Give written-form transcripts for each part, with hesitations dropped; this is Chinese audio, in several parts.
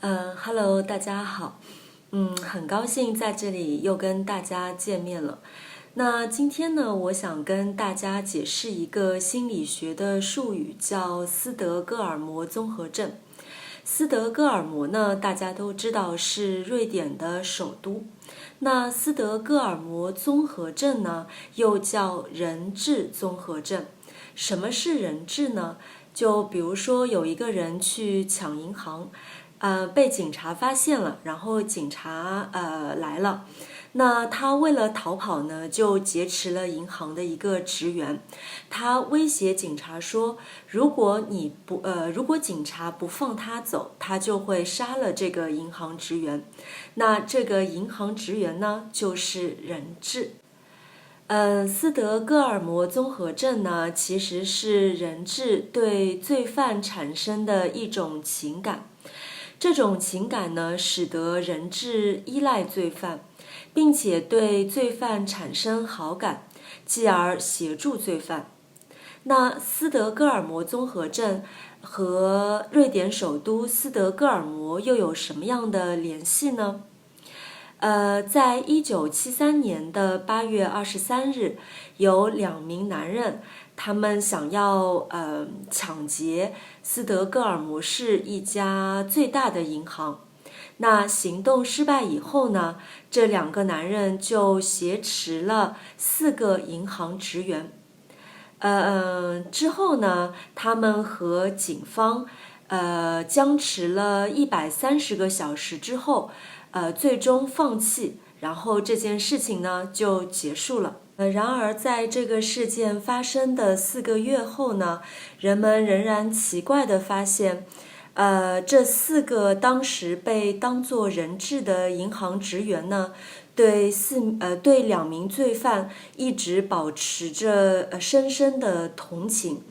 Hello，大家好，很高兴在这里又跟大家见面了。那今天呢，我想跟大家解释一个心理学的术语，叫斯德哥尔摩综合症。斯德哥尔摩呢，大家都知道是瑞典的首都。那斯德哥尔摩综合症呢，又叫人质综合症。什么是人质呢？就比如说有一个人去抢银行，被警察发现了，然后警察来了，那他为了逃跑呢，就劫持了银行的一个职员。他威胁警察说，如果警察不放他走，他就会杀了这个银行职员。那这个银行职员呢，就是人质。斯德哥尔摩综合症呢，其实是人质对罪犯产生的一种情感。这种情感呢，使得人质依赖罪犯，并且对罪犯产生好感，继而协助罪犯。那斯德哥尔摩综合症和瑞典首都斯德哥尔摩又有什么样的联系呢？在1973年的8月23日，有2名男人，他们想要抢劫斯德哥尔摩市一家最大的银行。那行动失败以后呢，这2个男人就挟持了4个银行职员。之后呢，他们和警方僵持了130个小时之后，最终放弃，然后这件事情呢就结束了。然而在这个事件发生的4个月后呢，人们仍然奇怪地发现，这4个当时被当作人质的银行职员呢，对2名罪犯一直保持着深深的同情，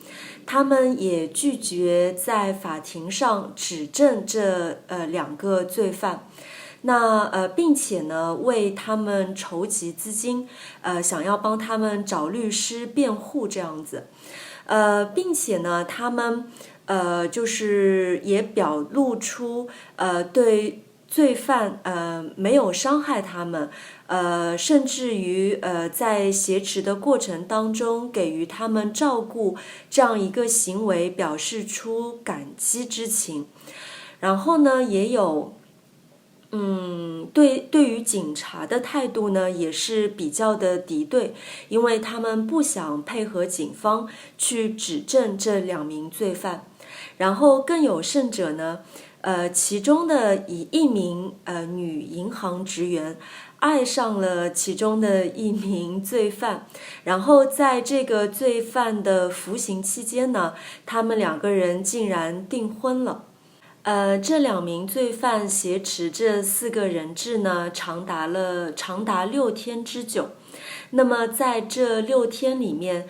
他们也拒绝在法庭上指证这2个罪犯。那并且呢，为他们筹集资金，想要帮他们找律师辩护这样子，并且呢，他们就是也表露出对罪犯没有伤害他们，甚至于在挟持的过程当中给予他们照顾这样一个行为表示出感激之情。然后呢，也有对于警察的态度呢，也是比较的敌对，因为他们不想配合警方去指证这2名罪犯。然后更有甚者呢，其中的一名女银行职员爱上了其中的一名罪犯，然后在这个罪犯的服刑期间呢，他们2个人竟然订婚了。这2名罪犯挟持这4个人质呢，长达6天之久。那么在这6天里面，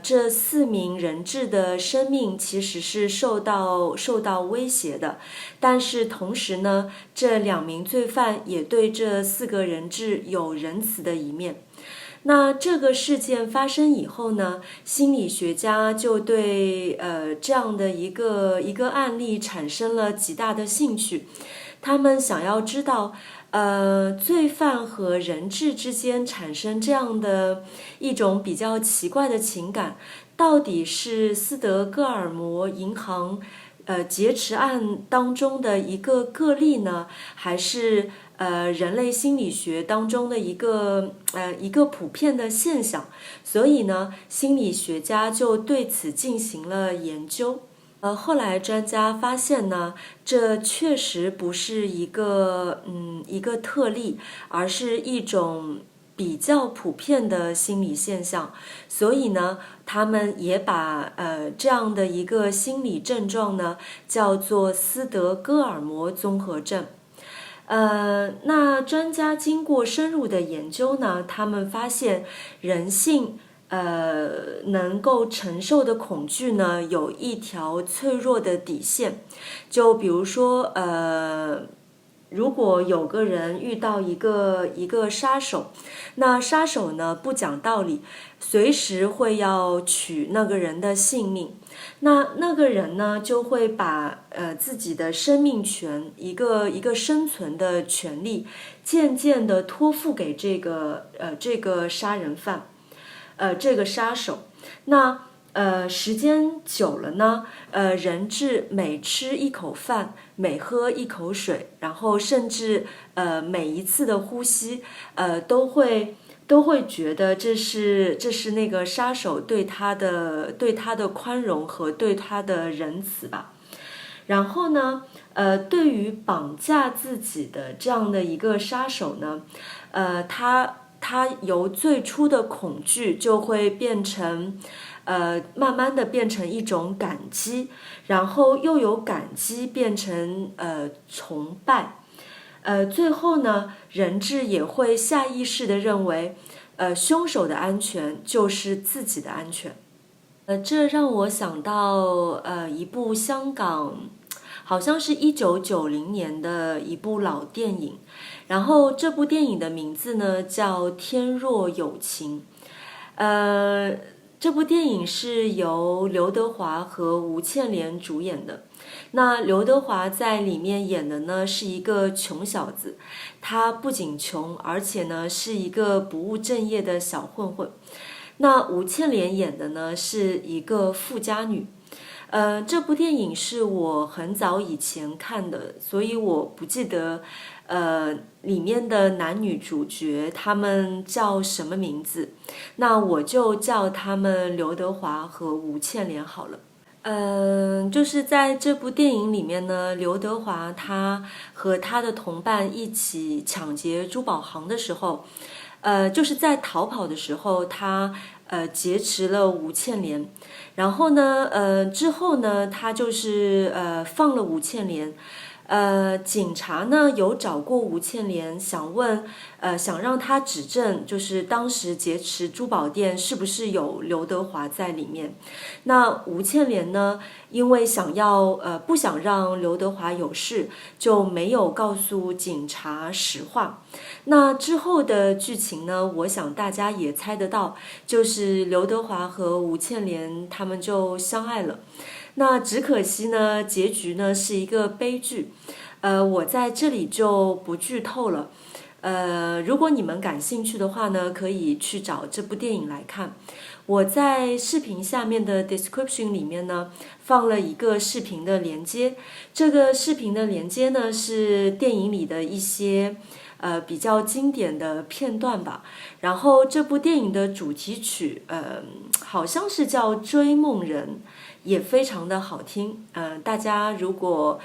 这4名人质的生命其实是受到威胁的，但是同时呢，这2名罪犯也对这4个人质有仁慈的一面。那这个事件发生以后呢，心理学家就对这样的一个案例产生了极大的兴趣，他们想要知道罪犯和人质之间产生这样的一种比较奇怪的情感，到底是斯德哥尔摩银行劫持案当中的一个个例呢，还是人类心理学当中的一个普遍的现象？所以呢，心理学家就对此进行了研究。后来专家发现呢，这确实不是一个特例，而是一种比较普遍的心理现象。所以呢，他们也把这样的一个心理症状呢，叫做斯德哥尔摩综合症。那专家经过深入的研究呢，他们发现人性能够承受的恐惧呢，有一条脆弱的底线。就比如说如果有个人遇到一个杀手，那杀手呢不讲道理，随时会要取那个人的性命，那个人呢就会把自己的生命权，一个生存的权利，渐渐的托付给这个杀人犯，这个杀手。那时间久了呢，人质每吃一口饭，每喝一口水，然后甚至每一次的呼吸，都会觉得这是那个杀手对他的宽容和对他的仁慈吧。然后呢，对于绑架自己的这样的一个杀手呢，他由最初的恐惧就会变成。慢慢的变成一种感激，然后又由感激变成崇拜，最后呢，人质也会下意识的认为，凶手的安全就是自己的安全。这让我想到一部香港，好像是1990年的一部老电影，然后这部电影的名字呢叫《天若有情》，这部电影是由刘德华和吴倩莲主演的。那刘德华在里面演的呢是一个穷小子，他不仅穷，而且呢是一个不务正业的小混混。那吴倩莲演的呢是一个富家女。这部电影是我很早以前看的，所以我不记得里面的男女主角他们叫什么名字，那我就叫他们刘德华和吴倩莲好了。就是在这部电影里面呢，刘德华他和他的同伴一起抢劫珠宝行的时候，就是在逃跑的时候，他劫持了吴倩莲，然后呢，之后呢，他就是放了吴倩莲。警察呢有找过吴倩莲，想让他指证，就是当时劫持珠宝店是不是有刘德华在里面。那吴倩莲呢，因为不想让刘德华有事，就没有告诉警察实话。那之后的剧情呢，我想大家也猜得到，就是刘德华和吴倩莲他们就相爱了。那只可惜呢，结局呢是一个悲剧。我在这里就不剧透了。如果你们感兴趣的话呢，可以去找这部电影来看。我在视频下面的 description 里面呢，放了一个视频的连接。这个视频的连接呢，是电影里的一些比较经典的片段吧。然后这部电影的主题曲，好像是叫《追梦人》。也非常的好听，大家如果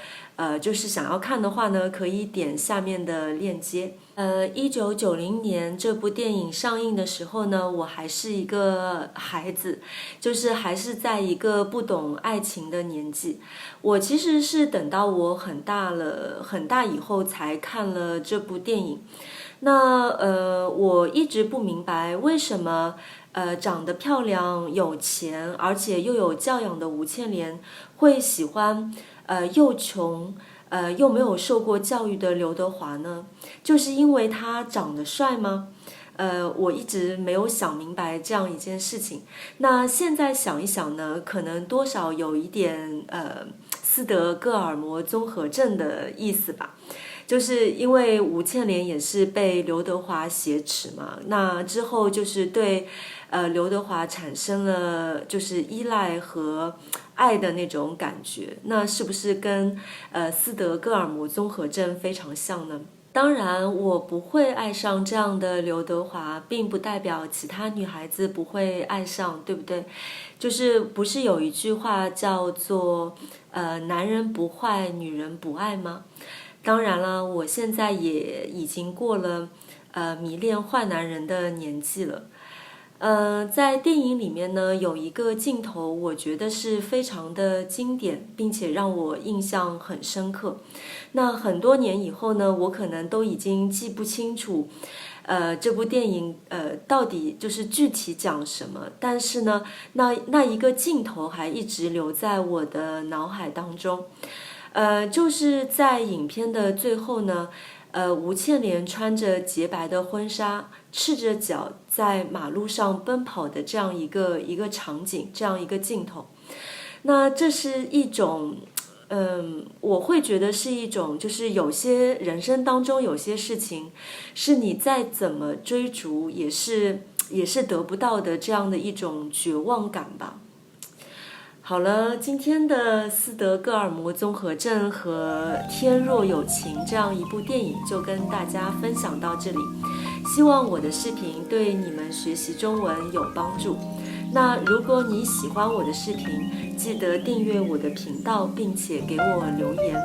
就是想要看的话呢，可以点下面的链接。1990年这部电影上映的时候呢，我还是一个孩子，就是还是在一个不懂爱情的年纪。我其实是等到我很大以后才看了这部电影。那我一直不明白为什么长得漂亮、有钱，而且又有教养的吴倩莲会喜欢又穷又没有受过教育的刘德华呢？就是因为他长得帅吗？我一直没有想明白这样一件事情。那现在想一想呢，可能多少有一点斯德哥尔摩综合症的意思吧。就是因为吴倩莲也是被刘德华挟持嘛，那之后就是对刘德华产生了就是依赖和爱的那种感觉，那是不是跟斯德哥尔摩综合症非常像呢？当然，我不会爱上这样的刘德华，并不代表其他女孩子不会爱上，对不对？就是不是有一句话叫做男人不坏，女人不爱吗？当然了，我现在也已经过了迷恋坏男人的年纪了。在电影里面呢，有一个镜头，我觉得是非常的经典，并且让我印象很深刻。那很多年以后呢，我可能都已经记不清楚，这部电影到底就是具体讲什么，但是呢，那一个镜头还一直留在我的脑海当中。就是在影片的最后呢，吴倩莲穿着洁白的婚纱，赤着脚在马路上奔跑的这样一个场景，这样一个镜头。那这是一种，我会觉得是一种，就是有些人生当中有些事情，是你再怎么追逐，也是得不到的这样的一种绝望感吧。好了，今天的斯德哥尔摩综合症和《天若有情》这样一部电影就跟大家分享到这里，希望我的视频对你们学习中文有帮助。那如果你喜欢我的视频，记得订阅我的频道，并且给我留言。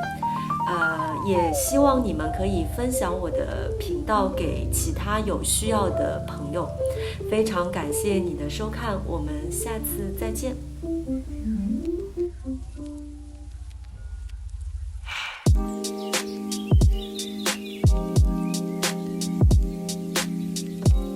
也希望你们可以分享我的频道给其他有需要的朋友。非常感谢你的收看，我们下次再见。